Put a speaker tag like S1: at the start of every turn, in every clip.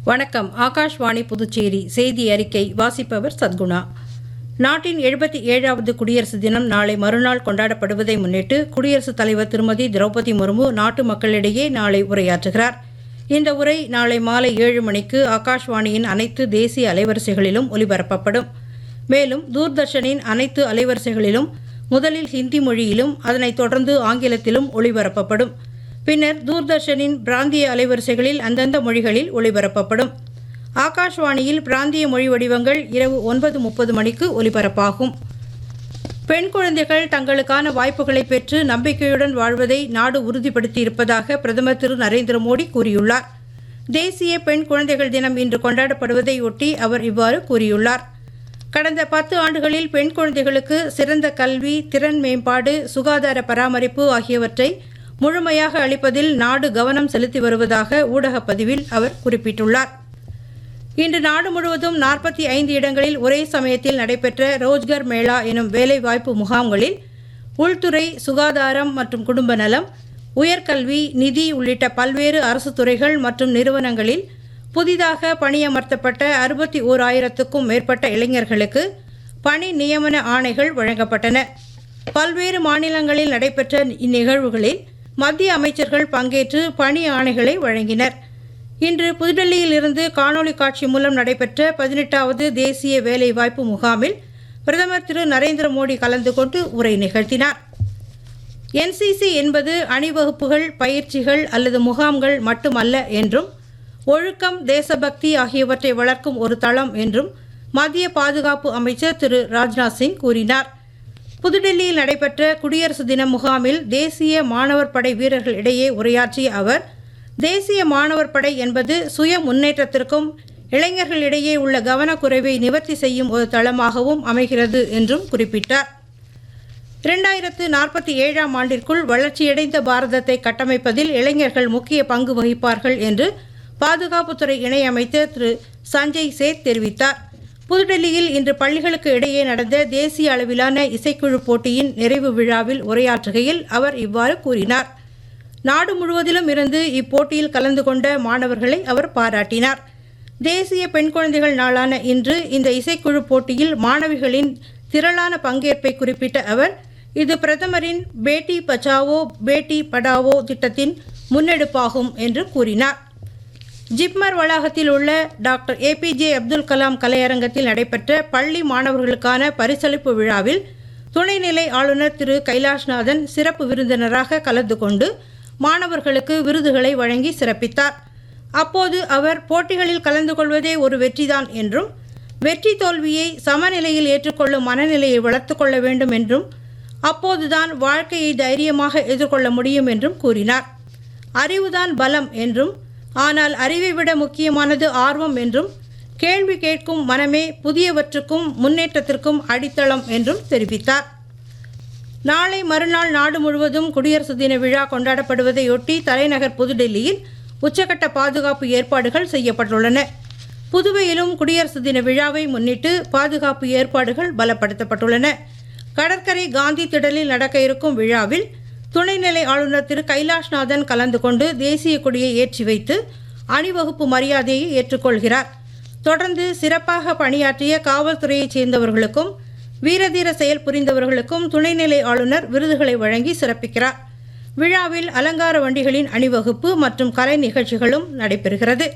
S1: வணக்கம். ஆகாஷ்வாணி புதுச்சேரி செய்தி அறிக்கை வாசிப்பவர் சத்குணா. நாட்டின் 77வது குடியரசு தினம் நாளை மறுநாள் கொண்டாடப்படுவதை முன்னிட்டு குடியரசுத் தலைவர் திருமதி திரௌபதி முர்மு நாட்டு மக்களிடையே நாளை உரையாற்றுகிறார். இந்த உரை நாளை மாலை 7 மணிக்கு ஆகாஷ்வாணியின் அனைத்து தேசிய அலைவரிசைகளிலும் ஒலிபரப்பப்படும். மேலும் தூர்தர்ஷனின் அனைத்து அலைவரிசைகளிலும் முதலில் ஹிந்தி மொழியிலும் அதனைத் தொடர்ந்து ஆங்கிலத்திலும் ஒளிபரப்பப்படும். பின்னர் தூர்தர்ஷனின் பிராந்திய அலைவரிசைகளில் அந்தந்த மொழிகளில் ஒளிபரப்பப்படும். ஆகாஷ்வாணியில் பிராந்திய மொழி வடிவங்கள் இரவு 9:30 மணிக்கு ஒலிபரப்பாகும். பெண் குழந்தைகள் தங்களுக்கான வாய்ப்புகளை பெற்று நம்பிக்கையுடன் வாழ்வதை நாடு உறுதிப்படுத்தியிருப்பதாக பிரதமர் திரு நரேந்திர மோடி கூறியுள்ளார். தேசிய பெண் குழந்தைகள் தினம் இன்று கொண்டாடப்படுவதையொட்டி அவர் இவ்வாறு கூறியுள்ளார். கடந்த 10 ஆண்டுகளில் பெண் குழந்தைகளுக்கு சிறந்த கல்வி, திறன் மேம்பாடு, சுகாதார பராமரிப்பு ஆகியவற்றை முழுமையாக அளிப்பதில் நாடு கவனம் செலுத்தி வருவதாக ஊடகப் பதிவில் அவர் குறிப்பிட்டுள்ளார். இன்று நாடு முழுவதும் 45 இடங்களில் ஒரே சமயத்தில் நடைபெற்ற ரோஜ்கர் மேளா எனும் வேலைவாய்ப்பு முகாம்களில் உள்துறை, சுகாதாரம் மற்றும் குடும்ப நலம், உயர்கல்வி, நிதி உள்ளிட்ட பல்வேறு அரசு துறைகள் மற்றும் நிறுவனங்களில் புதிதாக பணியமர்த்தப்பட்ட 61,000க்கும் மேற்பட்ட இளைஞர்களுக்கு பணி நியமன ஆணைகள் வழங்கப்பட்டன. பல்வேறு மாநிலங்களில் நடைபெற்ற இந்நிகழ்வுகளில் மத்திய அமைச்சர்கள் பங்கேற்று பணி ஆணைகளை வழங்கினர். இன்று புதுடெல்லியில் இருந்து காணொலி காட்சி மூலம் நடைபெற்ற 18வது தேசிய வேலைவாய்ப்பு முகாமில் பிரதமர் திரு நரேந்திர மோடி கலந்து கொண்டு உரை நிகழ்த்தினார். NCC என்பது அணிவகுப்புகள், பயிற்சிகள் அல்லது முகாம்கள் மட்டுமல்ல என்றும் ஒழுக்கம், தேசபக்தி ஆகியவற்றை வளர்க்கும் ஒரு தளம் என்றும் மத்திய பாதுகாப்பு அமைச்சர் திரு ராஜ்நாத் சிங் கூறினார். புதுடெல்லியில் நடைபெற்ற குடியரசு தின முகாமில் தேசிய மாணவர் படை வீரர்கள் இடையே உரையாற்றிய அவர், தேசிய மாணவர் படை என்பது சுய முன்னேற்றத்திற்கும் இளைஞர்களிடையே உள்ள கவனக்குறைவை நிவர்த்தி செய்யும் ஒரு தளமாகவும் அமைகிறது என்றும் குறிப்பிட்டார். 2047ஆம் ஆண்டிற்குள் வளர்ச்சியடைந்த பாரதத்தை கட்டமைப்பதில் இளைஞர்கள் முக்கிய பங்கு வகிப்பார்கள் என்று பாதுகாப்புத்துறை இணையமைச்சர் திரு சஞ்சய் சேத் தெரிவித்தார். புதுடெல்லியில் இன்று பள்ளிகளுக்கு இடையே நடந்த தேசிய அளவிலான இசைக்குழு போட்டியின் நிறைவு விழாவில் உரையாற்றுகையில் அவர் இவ்வாறு கூறினார். நாடு முழுவதிலும் இருந்து இப்போட்டியில் கலந்து கொண்ட மாணவர்களை அவர் பாராட்டினார். தேசிய பெண் குழந்தைகள் நாளான இன்று இந்த இசைக்குழு போட்டியில் மாணவிகளின் திரளான பங்கேற்பை குறிப்பிட்ட அவர், இது பிரதமரின் பேட்டி பச்சாவோ பேட்டி படாவோ திட்டத்தின் முன்னெடுப்பாகும் என்று கூறினார். ஜிப்மர் வளாகத்தில் உள்ள டாக்டர் APJ அப்துல் கலாம் கலையரங்கத்தில் நடைபெற்ற பள்ளி மாணவர்களுக்கான பரிசளிப்பு விழாவில் துணைநிலை ஆளுநர் திரு கைலாஷ்நாதன் சிறப்பு விருந்தினராக கலந்து கொண்டு மாணவர்களுக்கு விருதுகளை வழங்கி சிறப்பித்தார். அப்போது அவர், போட்டிகளில் கலந்து கொள்வதே ஒரு வெற்றிதான் என்றும் வெற்றி தோல்வியை சமநிலையில் ஏற்றுக்கொள்ளும் மனநிலையை வளர்த்து கொள்ள வேண்டும் என்றும் அப்போதுதான் வாழ்க்கையை தைரியமாக எதிர்கொள்ள முடியும் என்றும் கூறினார். அறிவுதான் பலம் என்றும், ஆனால் அறிவை விட முக்கியமானது ஆர்வம் என்றும், கேள்வி கேட்கும் மனமே புதியவற்றுக்கும் முன்னேற்றத்திற்கும் அடித்தளம் என்றும் தெரிவித்தார். நாளை மறுநாள் நாடு முழுவதும் குடியரசு தின விழா கொண்டாடப்படுவதையொட்டி தலைநகர் புதுடெல்லியில் உச்சகட்ட பாதுகாப்பு ஏற்பாடுகள் செய்யப்பட்டுள்ளன. புதுவையிலும் குடியரசு தின விழாவை முன்னிட்டு பாதுகாப்பு ஏற்பாடுகள் பலப்படுத்தப்பட்டுள்ளன. கடற்கரை காந்தி திடலில் நடக்க இருக்கும் விழாவில் துணைநிலை ஆளுநர் திரு கைலாஷ்நாதன் கலந்து கொண்டு தேசிய கொடியை ஏற்றி வைத்து அணிவகுப்பு மரியாதையை ஏற்றுக்கொள்கிறார். தொடர்ந்து சிறப்பாக பணியாற்றிய காவல்துறையைச் சேர்ந்தவர்களுக்கும் வீரதீர செயல் புரிந்தவர்களுக்கும் துணைநிலை ஆளுநர் விருதுகளை வழங்கி சிறப்பிக்கிறார். விழாவில் அலங்கார வண்டிகளின் அணிவகுப்பு மற்றும் கலை நிகழ்ச்சிகளும் நடைபெறுகிறது.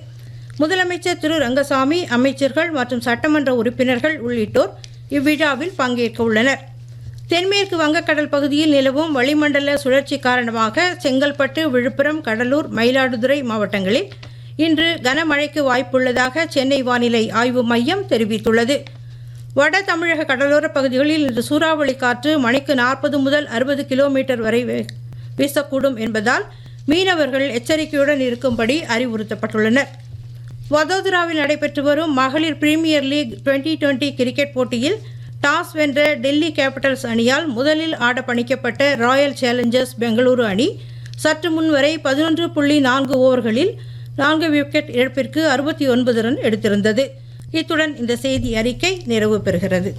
S1: முதலமைச்சர் திரு ரங்கசாமி, அமைச்சர்கள் மற்றும் சட்டமன்ற உறுப்பினர்கள் உள்ளிட்டோர் இவ்விழாவில் பங்கேற்க உள்ளனர். தென்மேற்கு வங்கக்கடல் பகுதியில் நிலவும் வளிமண்டல சுழற்சி காரணமாக செங்கல்பட்டு, விழுப்புரம், கடலூர், மயிலாடுதுறை மாவட்டங்களில் இன்று கனமழைக்கு வாய்ப்புள்ளதாக சென்னை வானிலை ஆய்வு மையம் தெரிவித்துள்ளது. வட தமிழக கடலோர பகுதிகளில் இன்று சூறாவளி காற்று மணிக்கு 40 முதல் 60 கிலோமீட்டர் வரை வீசக்கூடும் என்பதால் மீனவர்கள் எச்சரிக்கையுடன் இருக்கும்படி அறிவுறுத்தப்பட்டுள்ளனர். வதோதராவில் நடைபெற்று வரும் மகளிர் பிரீமியர் லீக் 2020 கிரிக்கெட் போட்டியில் டாஸ் வென்ற டெல்லி கேபிட்டல்ஸ் அணியால் முதலில் ஆட பணிக்கப்பட்ட ராயல் சேலஞ்சர்ஸ் பெங்களூரு அணி சற்று முன்வரை 11.4 ஓவர்களில் 4 விக்கெட் இழப்பிற்கு 69 ரன் எடுத்திருந்தது. இத்துடன் இந்த செய்தி அறிக்கை நிறைவு பெறுகிறது.